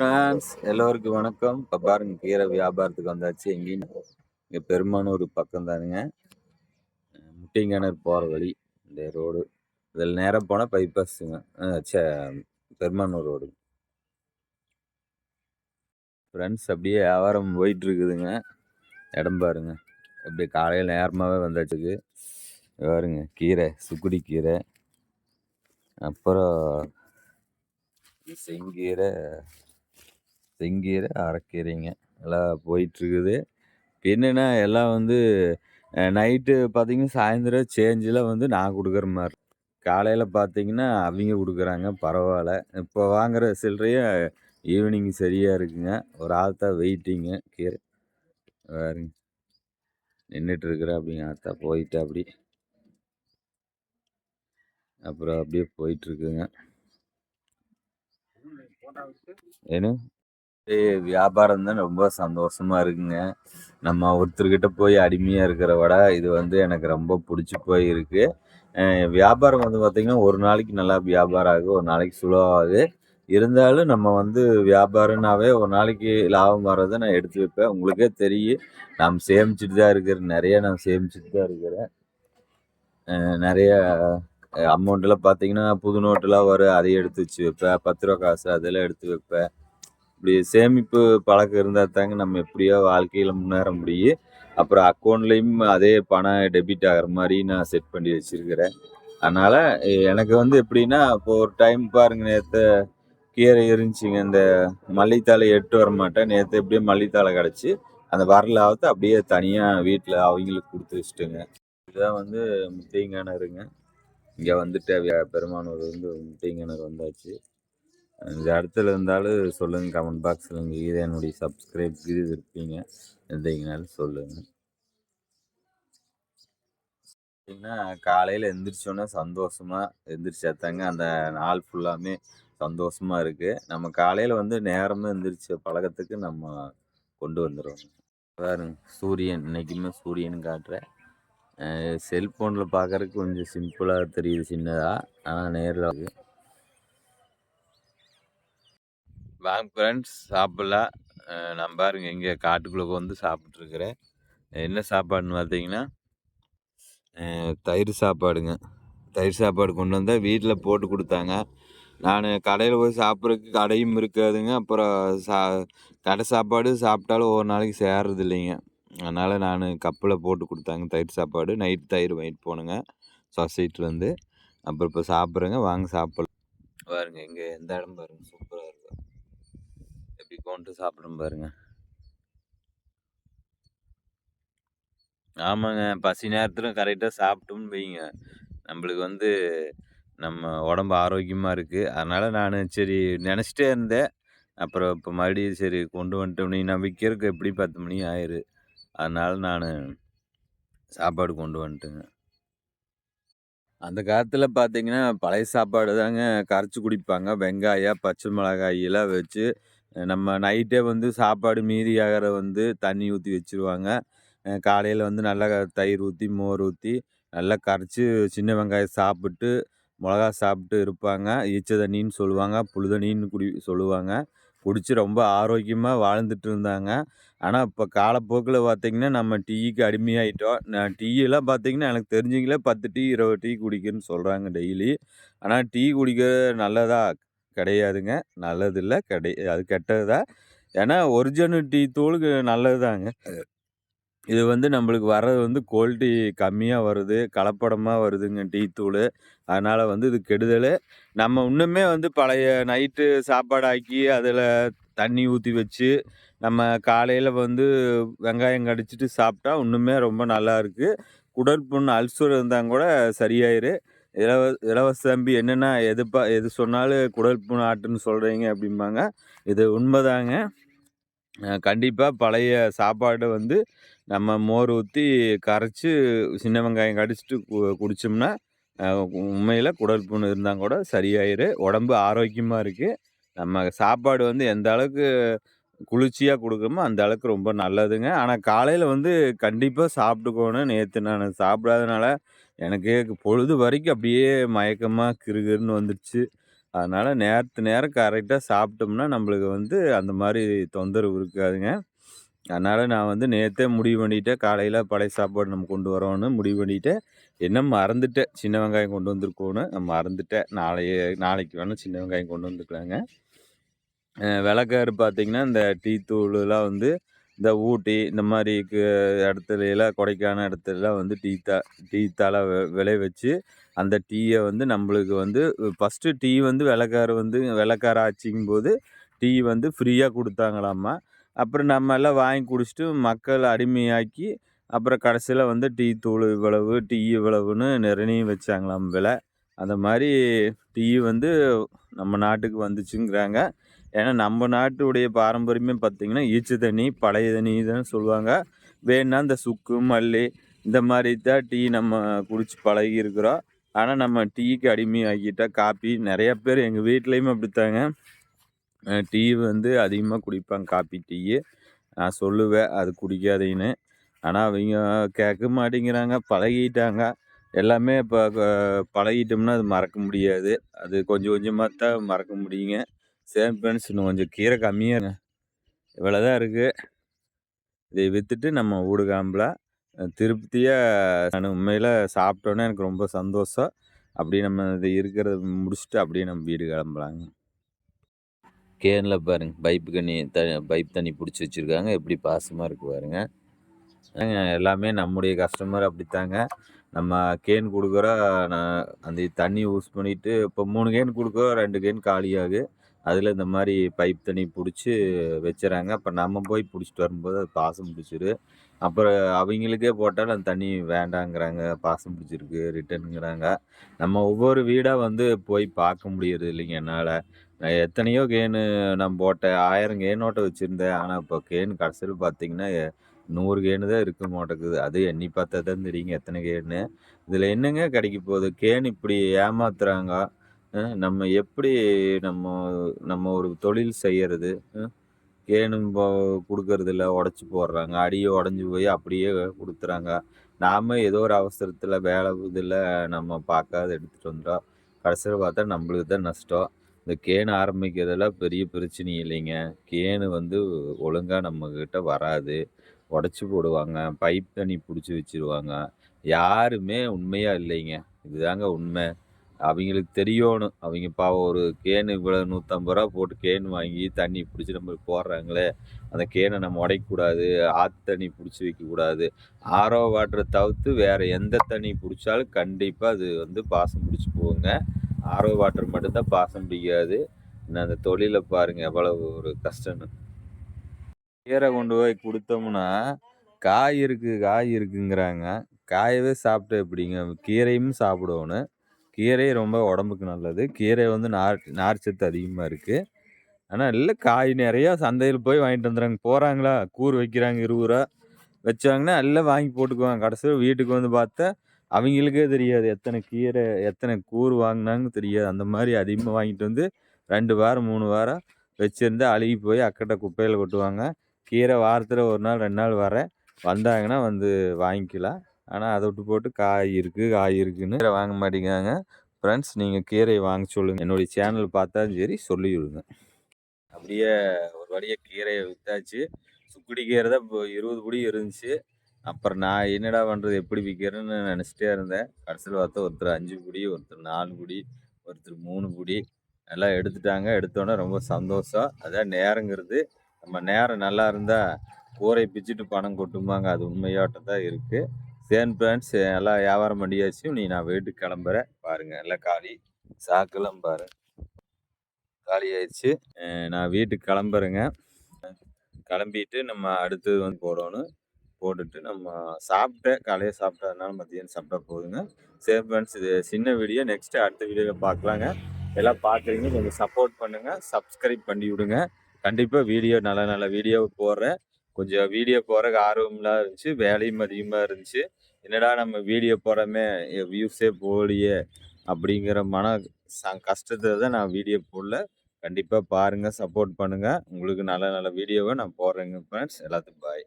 France எல்லோருக்கும் வணக்கம். இப்போ பாருங்க கீரை வியாபாரத்துக்கு வந்தாச்சு. எங்கேயும் இங்கே பெருமானூர் பக்கம் தானுங்க. முட்டிங்கணர் போகிற வழி இந்த ரோடு. இதில் நேராக போனால் பைபாஸுங்க. பெருமானூர் ரோடு. ஃப்ரெண்ட்ஸ் அப்படியே வியாபாரம் போயிட்டு இருக்குதுங்க. இடம் பாருங்க. அப்படியே காலையில் நேரமாகவே வந்தாச்சுக்கு. பாருங்க கீரை, சுக்குடி கீரை, அப்புறம் செங்கீரை அரைக்கீரைங்க எல்லாம் போயிட்டுருக்குது. என்னென்னா எல்லாம் நைட்டு பார்த்தீங்கன்னா சாயந்தரம் சேஞ்சில் நான் கொடுக்குற மாதிரி. காலையில் பார்த்தீங்கன்னா அவங்க கொடுக்குறாங்க, பரவாயில்ல. இப்போ வாங்குகிற சில்லறையே ஈவினிங் சரியாக இருக்குங்க. ஒரு ஆள் தான் வெயிட்டிங்கு கீரை பாருங்க நின்றுட்டுருக்குற அப்படிங்க ஆத்தா போயிட்டு அப்படி அப்புறம் அப்படியே போயிட்டுருக்குங்க. ஏன்னு வியாபாரம் தான் ரொம்ப சந்தோஷமா இருக்குங்க. நம்ம ஒருத்தர்கிட்ட போய் அடிமையாக இருக்கிற விட இது எனக்கு ரொம்ப பிடிச்சி போயிருக்கு. வியாபாரம் பார்த்திங்கன்னா ஒரு நாளைக்கு நல்லா வியாபாரம் ஆகும், ஒரு நாளைக்கு ஸ்லோ ஆகுது. இருந்தாலும் நம்ம வியாபாரம்னாவே ஒரு நாளைக்கு லாபம் வர்றதை நான் எடுத்து வைப்பேன். உங்களுக்கே தெரியும், நான் சேமிச்சுட்டு தான் இருக்கிறேன். நிறைய நான் சேமிச்சுட்டு தான் இருக்கிறேன். நிறைய அமௌண்ட்டெல்லாம் பார்த்தீங்கன்னா புது நோட்டெலாம் வரும், அதையும் எடுத்து வச்சு வைப்பேன். 10 ரூபா காசு அதெல்லாம் எடுத்து வைப்பேன். இப்படி சேமிப்பு பழக்கம் இருந்தால் தாங்க நம்ம எப்படியோ வாழ்க்கையில் முன்னேற முடியும். அப்புறம் அக்கௌண்ட்லேயும் அதே பணம் டெபிட் ஆகிற மாதிரி நான் செட் பண்ணி வச்சுருக்கிறேன். அதனால் எனக்கு எப்படின்னா இப்போ ஒரு டைம் பாருங்கள், நேற்று கீரை இருந்துச்சுங்க. இந்த மல்லித்தழை எட்டு வர மாட்டேன். நேற்று எப்படியோ மல்லித்தழை கிடச்சி அந்த வரலாவத்தை அப்படியே தனியாக வீட்டில் அவங்களுக்கு கொடுத்து வச்சுட்டுங்க. இதுதான் முட்டிங்கணருங்க. இங்கே பெருமானூர் முட்டிங்கணர் வந்தாச்சு. இந்த இடத்துல இருந்தாலும் சொல்லுங்கள், கமெண்ட் பாக்ஸில். இது என்னுடைய சப்ஸ்கிரைப் இது இருப்பீங்க, இருந்தீங்கனாலும் சொல்லுங்கள். பார்த்தீங்கன்னா காலையில் எந்திரிச்சோன்னே சந்தோஷமாக எந்திரிச்சாத்தாங்க அந்த நாள் ஃபுல்லாமே சந்தோஷமாக இருக்குது. நம்ம காலையில் நேரமாக எந்திரிச்ச பழக்கத்துக்கு நம்ம கொண்டு வந்துடுவோம். பாருங்க சூரியன், இன்றைக்குமே சூரியன் காட்டுறேன். செல்ஃபோனில் பார்க்குறதுக்கு கொஞ்சம் சிம்பிளாக தெரியுது சின்னதாக, ஆனால் நேரில் வாங்க ஃப்ரெண்ட்ஸ் சாப்பிட்லாம். நான் பாருங்க இங்கே காட்டுக்குள்ளே சாப்பிட்ருக்குறேன். என்ன சாப்பாடுன்னு பார்த்தீங்கன்னா தயிர் சாப்பாடுங்க. தயிர் சாப்பாடு கொண்டு வந்தால் வீட்டில் போட்டு கொடுத்தாங்க. நான் கடையில் போய் சாப்பிட்றதுக்கு கடையும் இருக்காதுங்க. அப்புறம் கடை சாப்பாடு சாப்பிட்டாலும் ஒவ்வொரு நாளைக்கு சேர்றது இல்லைங்க. அதனால் நான் கப்பில் போட்டு கொடுத்தாங்க தயிர் சாப்பாடு. நைட்டு தயிர் வாங்கிட்டு போனேங்க சொசைட்டிலேருந்து. அப்புறம் இப்போ சாப்பிட்றேங்க, வாங்க சாப்பிட்லாம். பாருங்க இங்கே எந்த இடம் பாருங்க, சூப்பராக இருக்கும். எப்படி கொண்டு சாப்பிட்றோம் பாருங்க. ஆமாங்க, பசி நேரத்தில் கரெக்டாக சாப்பிட்டோம்னு வைங்க, நம்மளுக்கு நம்ம உடம்பு ஆரோக்கியமாக இருக்குது. அதனால் நான் சரி நினச்சிட்டே இருந்தேன். அப்புறம் இப்போ மறுபடியும் சரி கொண்டு வந்துட்டோம். நான் விற்கிறதுக்கு எப்படி 10 மணி ஆயிரு. அதனால் நான் சாப்பாடு கொண்டு வந்துட்டேங்க. அந்த காலத்தில் பார்த்தீங்கன்னா பழைய சாப்பாடு தாங்க கரைச்சி குடிப்பாங்க. வெங்காயம், பச்சை மிளகாயெல்லாம் வச்சு நம்ம நைட்டே சாப்பாடு மீதி ஆகிற தண்ணி ஊற்றி வச்சுருவாங்க. காலையில் நல்லா தயிர் ஊற்றி, மோர் ஊற்றி நல்லா கரைச்சி சின்ன வெங்காயம் சாப்பிட்டு, மிளகா சாப்பிட்டு இருப்பாங்க. ஈச்ச தண்ணின்னு சொல்லுவாங்க, புழு தண்ணின்னு சொல்லுவாங்க. குடித்து ரொம்ப ஆரோக்கியமாக வாழ்ந்துட்டு இருந்தாங்க. ஆனால் இப்போ காலப்போக்கில் பார்த்திங்கன்னா நம்ம டீக்கு அடிமையாகிட்டோம். நான் டீயெல்லாம் பார்த்திங்கன்னா எனக்கு தெரிஞ்சவங்களே 10 டீ 20 டீ குடிக்கிறேன்னு சொல்கிறாங்க டெய்லி. ஆனால் டீ குடிக்கிறது நல்லதா? கிடையாதுங்க. நல்லதில்லை, அது கெட்டது தான். ஏன்னா ஒரிஜினல் டீ தூளுக்கு நல்லது தாங்க. இது நம்மளுக்கு வர்றது குவாலிட்டி கம்மியாக வருது, கலப்படமாக வருதுங்க டீ தூள். அதனால் இது கெடுதல். நம்ம இன்னுமே பழைய நைட்டு சாப்பாடு ஆக்கி அதில் தண்ணி ஊற்றி வச்சு நம்ம காலையில் வெங்காயம் கடிச்சிட்டு சாப்பிட்டா இன்னுமே ரொம்ப நல்லாயிருக்கு. குடற்புண், அல்சர் இருந்தால் கூட சரியாயிரு. இலவச தம்பி என்னென்னா எது சொன்னாலும் குடல் புண் ஆட்டுன்னு சொல்கிறீங்க அப்படிம்பாங்க. இது உண்மைதாங்க. கண்டிப்பாக பழைய சாப்பாடு நம்ம மோர் ஊற்றி கரைச்சி சின்ன வெங்காயம் கடிச்சிட்டு குடித்தோம்னா உண்மையில் குடல் புண் இருந்தால் கூட சரியாயிரு. உடம்பு ஆரோக்கியமாக இருக்குது. நம்ம சாப்பாடு எந்த அளவுக்கு குளிர்ச்சியாக கொடுக்குறோமோ அந்த அளவுக்கு ரொம்ப நல்லதுங்க. ஆனால் காலையில் கண்டிப்பாக சாப்பிட்டுக்கோணும். நேற்று நான் சாப்பிடாதனால எனக்கு பொழுது வரைக்கும் அப்படியே மயக்கமாக கிறுகிறுன்னு வந்துடுச்சு. அதனால நேரத்துக்கு நேரம் கரெக்ட்டா சாப்பிட்டோம்னா, நம்மளுக்கு வந்து அந்த மாரி தொந்தரவு இருக்காதுங்க. அதனால நான் வந்து நேத்தே முடிவு பண்ணிட்டேன். காலையில பழைய சாப்பாடு நம்ம கொண்டு வரோன்னு முடிவு பண்ணிட்டேன். என்ன மறந்துட்டேன். சின்ன வெங்காயம் கொண்டு வந்திருக்கோன்னு நான் மறந்துட்டேன். நாளைக்கு வேணா சின்ன வெங்காயம் கொண்டு வந்துக்கலாங்க. வெளக்காரு பார்த்தீங்கன்னா, இந்த டீ தூளுலாம் வந்து இந்த ஊட்டி இந்த மாரி இடத்துலலாம் கொடைக்கானல் இடத்துலலாம் வந்து டீ தழ விளைய வச்சு, அந்த டீய வந்து நம்பளுக்கு வந்து ஃபர்ஸ்ட்டு டீ வந்து வெள்ளக்கார ஆட்சிங்கும்போது, டீ வந்து ஃப்ரீயா குடுத்தாங்களாமா. அப்புறம் நம்ம எல்லாம் வாங்கி குடிச்சுட்டு மக்கள் அடிமையாக்கி, அப்புறம் கடைசியில வந்து டீ தூள் இவ்வளவு, டீ இவ்வளவுன்னு நிர்ணயம் வச்சாங்களாம் விலை. அந்த மாரி டீ வந்து நம்ம நாட்டுக்கு வந்துச்சுங்கிறாங்க. ஏன்னா நம்ம நாட்டுடைய பாரம்பரியமே பார்த்தீங்கன்னா, ஈச்ச தண்ணி, பழைய தண்ணி தான் சொல்லுவாங்க. வேணுனா இந்த சுக்கு, மல்லி இந்த மாரி தான் டீ நம்ம குடிச்சு பழகியிருக்கிறோம். ஆனா நம்ம டீக்கு அடிமையாகிட்டா காப்பி நெறைய பேர் எங்க வீட்லயுமே அப்படித்தாங்க. டீ வந்து அதிகமா குடிப்பாங்க காப்பி, டீயி. நான் சொல்லுவேன் அது குடிக்காதீங்கன்னு. ஆனா அவைங்க கேட்க மாட்டேங்கிறாங்க. பழகிட்டாங்க. எல்லாமே இப்ப பழகிட்டோம்னா அது மறக்க முடியாது. அது கொஞ்சம் கொஞ்சமா தான் மறக்க முடியுங்க. சரி ஃப்ரெண்ட்ஸ் இன்னும் கொஞ்சம் கீரை கம்மியா இவ்வளோதான் இருக்கு. இதை வித்துட்டு நம்ம வீடு கிளம்பலாம். திருப்தியா நானு உண்மையில சாப்பிட்டோனே எனக்கு ரொம்ப சந்தோஷம். அப்படியே நம்ம இது இருக்கிறத முடிச்சுட்டு அப்படியே நம்ம வீடு கிளம்பலாங்க. கேன்ல பாருங்க பைப் தண்ணி புடிச்சு வச்சிருக்காங்க. எப்படி பாசமா இருக்கு பாருங்க. எல்லாமே நம்முடைய கஸ்டமர் அப்படித்தாங்க. நம்ம கேன் குடுக்குறோம். நான் அந்த தண்ணி யூஸ் பண்ணிட்டு இப்போ 3 கேன் குடுக்குறோம். 2 கேன் காலியாகுது. அதில இந்த மாரி பைப் தண்ணி புடிச்சு வச்சுறாங்க. அப்ப நம்ம போய் புடிச்சிட்டு வரும்போது அது பாசம் பிடிச்சிரும். அப்புறம் அவைங்களுக்கே போட்டாலும் அந்த தண்ணி வேண்டாங்கிறாங்க. பாசம் பிடிச்சிருக்கு ரிட்டர்னுங்கிறாங்க. நம்ம ஒவ்வொரு வீடா வந்து போய் பார்க்க முடியறது இல்லைங்க என்னால. நான் எத்தனையோ கேனு நான் போட்டேன். 1000 கேனோட்ட வச்சிருந்தேன். ஆனா, இப்போ கேன் கடைசியில பார்த்தீங்கன்னா, 100 கேனு தான் இருக்க மாட்டேங்குது. அது எண்ணி பார்த்தா தான் தெரியுங்க எத்தனை கேன்னு. இதில என்னங்க கிடைக்க போகுது? கேன் இப்படி ஏமாத்துறாங்க. நம்ம எப்படி நம்ம நம்ம ஒரு தொழில் செய்யறது? கேனும் குடுக்கறதில்ல, உடைச்சு போடுறாங்க. அடியே உடைஞ்சு போய் அப்படியே குடுத்துறாங்க. நாம ஏதோ ஒரு அவசரத்தில வேலை இதில நம்ம பார்க்காத எடுத்துட்டு வந்துட்டோம். கடைசியில பார்த்தா நம்மளுக்கு தான் நஷ்டம். இந்த கேன் ஆரம்பிக்கிறதெல்லாம் பெரிய பிரச்சனை இல்லைங்க. கேனு வந்து ஒழுங்கா நம்மகிட்ட வராது. உடைச்சு போடுவாங்க. பைப் தண்ணி புடிச்சு வச்சுருவாங்க. யாருமே உண்மையா இல்லைங்க. இதுதாங்க உண்மை. அவிங்களுக்கு தெரியணும். அவிங்க பாவம் ஒரு கேனு இவ்வளோ ரூ. 150 போட்டு கேன் வாங்கி தண்ணி புடிச்சு நம்மளுக்கு போடுறாங்களே, அந்த கேன நம்ம உடைக்கக்கூடாது. ஆத்து தண்ணி புடிச்சு வைக்கக்கூடாது. ஆரோ வாட்டர தவிர்த்து வேற எந்த தண்ணி புடிச்சாலும் கண்டிப்பா அது வந்து பாசம் புடிச்சு போகுங்க. ஆரோ வாட்டர் மட்டும் தான் பாசம் பிடிக்காது. இன்னும் அந்த தொழில பாருங்க எவ்வளவு ஒரு கஷ்டம்னு. கீரை கொண்டு போய் குடுத்தோம்னா, காய் இருக்குங்கிறாங்க. காயவே சாப்பிட்டா எப்படிங்க? கீரையும் சாப்பிடணும். கீரை ரொம்ப உடம்புக்கு நல்லது. கீரை வந்து நார் சத்து அதிகமா இருக்கு. ஆனா இல்ல காய் நெறையா சந்தையில போய் வாங்கிட்டு வந்துறாங்க. போறாங்களா, கூறு வைக்கிறாங்க ரூ. 20 வச்சாங்கன்னா எல்லாம் வாங்கி போட்டுக்குவாங்க. கடைசியில வீட்டுக்கு வந்து பார்த்தா, அவிங்களுக்கே தெரியாது எத்தனை கூறு வாங்குனாங்கன்னு தெரியாது. அந்த மாரி அதிகமா வாங்கிட்டு வந்து 2 வாரம், 3 வாரம் வச்சிருந்து அழுகி போய் அக்கட்ட குப்பையில கொட்டுவாங்க. கீரை வாரத்துல 1 நாள், 2 நாள் வந்தாங்கன்னா வந்து வாங்கிக்கலாம். ஆனா அத விட்டு போட்டு காய் இருக்குன்னு கீரை வாங்க மாட்டேங்கிறாங்க. ஃப்ரெண்ட்ஸ் நீங்க கீரைய வாங்க சொல்லுங்க. என்னுடைய சேனல் பார்த்தாலும் சரி சொல்லிவிடுங்க. அப்படியே ஒரு வழியா கீரைய வித்தாச்சு. சுக்குடி கீரை தான் இப்போ 20 புடி இருந்துச்சு. அப்புறம் நான் என்னடா பண்றது? எப்படி விக்கிறதுன்னு நெனச்சுட்டே இருந்தேன். கடைசில பார்த்தா ஒருத்தர் 5 புடி, ஒருத்தர் 4 புடி, ஒருத்தர் 3 புடி எல்லாம் எடுத்துட்டாங்க. எடுத்தோனே ரொம்ப சந்தோஷம். அதான் நேரங்கிறது. நம்ம நேரம் நல்லா இருந்தா, கூரைய பிச்சுட்டு பணம் கொட்டும்பாங்க. அது உண்மையாட்டம் தான் இருக்கு. சரி ஃபிரெண்ட்ஸ் எல்லாம் வியாபாரம் பண்ணியாச்சு. இனி நான் வீட்டுக்கு கெளம்புறேன். பாருங்க எல்லாம் காலி. சாக்கெல்லாம் பாரு காலி ஆயிருச்சு. நான் வீட்டுக்கு கெளம்புறேங்க. கிளம்பிட்டு நம்ம அடுத்தது வந்து போடணும். போட்டுட்டு நம்ம காலையில சாப்பிட்டதுனால மதியானம் சாப்பிட்டா போதுங்க. சரி ஃப்ரெண்ட்ஸ் இது சின்ன வீடியோ. நெக்ஸ்ட்டு அடுத்த வீடியோல பார்க்கலாங்க. எல்லாம் பார்க்குறீங்க கொஞ்சம் சப்போர்ட் பண்ணுங்க. சப்ஸ்கிரைப் பண்ணி விடுங்க. கண்டிப்பா நல்ல நல்ல வீடியோ போடுறேன். கொஞ்சம் வீடியோ போடுறதுக்கு ஆர்வம்லாம் இருந்துச்சு. வேலையும் அதிகமா இருந்துச்சு. என்னடா நம்ம வீடியோ போடுறோமே வியூஸே போகலையே அப்படிங்கிற கஷ்டத்துல தான் நான் வீடியோ போடல. கண்டிப்பா பாருங்க, சப்போர்ட் பண்ணுங்க. உங்களுக்கு நல்ல நல்ல வீடியோவ நான் போடுறேங்க ஃப்ரெண்ட்ஸ். எல்லாத்துக்கும் பாய்.